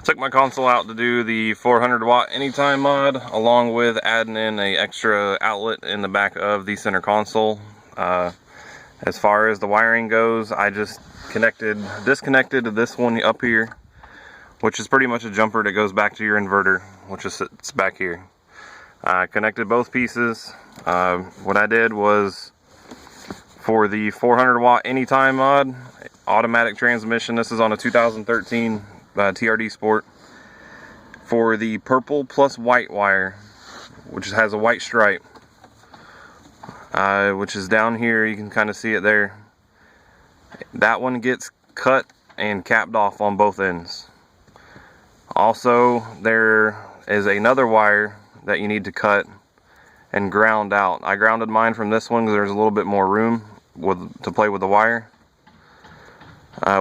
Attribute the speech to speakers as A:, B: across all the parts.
A: Took my console out to do the 400 watt anytime mod, along with adding in an extra outlet in the back of the center console. As far as the wiring goes, I just disconnected this one up here, which is pretty much a jumper that goes back to your inverter, which is sits back here. I connected both pieces. What I did was, for the 400 watt anytime mod, automatic transmission, this is on a 2013 TRD Sport. For the purple plus white wire, which has a white stripe, which is down here, you can kind of see it there. That one gets cut and capped off on both ends. Also, there is another wire that you need to cut and ground out. I grounded mine from this one because there's a little bit more room to play with the wire,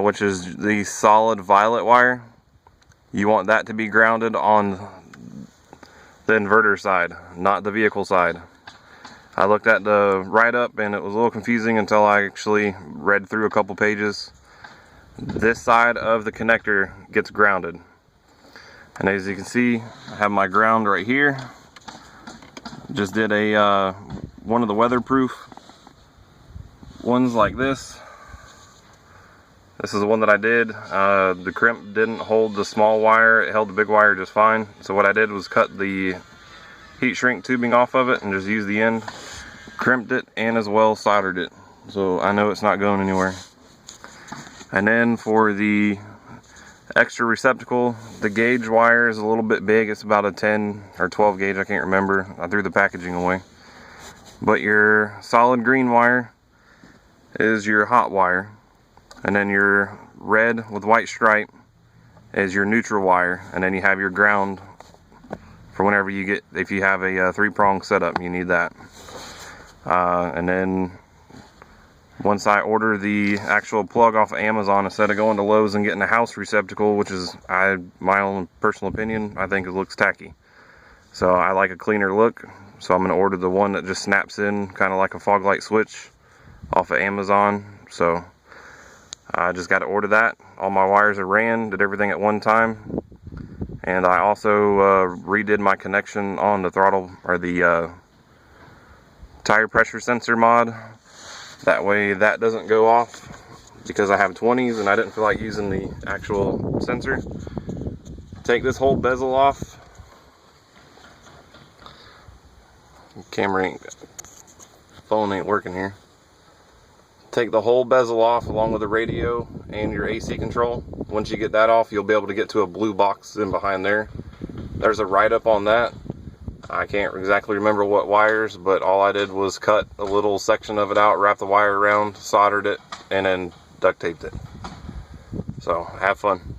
A: which is the solid violet wire. You want that to be grounded on the inverter side, not the vehicle side. I looked at the write-up and it was a little confusing until I actually read through a couple pages. This side of the connector gets grounded. And as you can see, I have my ground right here. Just did a one of the weatherproof ones like this. This is the one that I did. The crimp didn't hold the small wire, it held the big wire just fine. So what I did was cut the heat shrink tubing off of it and just use the end, crimped it, and as well soldered it. So I know it's not going anywhere. And then for the extra receptacle, the gauge wire is a little bit big. It's about a 10 or 12 gauge, I can't remember. I threw the packaging away. But your solid green wire is your hot wire. And then your red with white stripe is your neutral wire. And then you have your ground for whenever you get, if you have a 3-prong setup, you need that. And then once I order the actual plug off of Amazon, instead of going to Lowe's and getting a house receptacle, which is my own personal opinion, I think it looks tacky. So I like a cleaner look. So I'm going to order the one that just snaps in, kind of like a fog light switch, off of Amazon. So I just got to order that. All my wires are ran, did everything at one time. And I also redid my connection on the throttle, or the tire pressure sensor mod. That way that doesn't go off, because I have 20s and I didn't feel like using the actual sensor. Take this whole bezel off. Phone ain't working here. Take the whole bezel off along with the radio and your AC control. Once you get that off, you'll be able to get to a blue box in behind there. There's a write-up on that. I can't exactly remember what wires, but all I did was cut a little section of it out, wrap the wire around, soldered it, and then duct taped it. So have fun.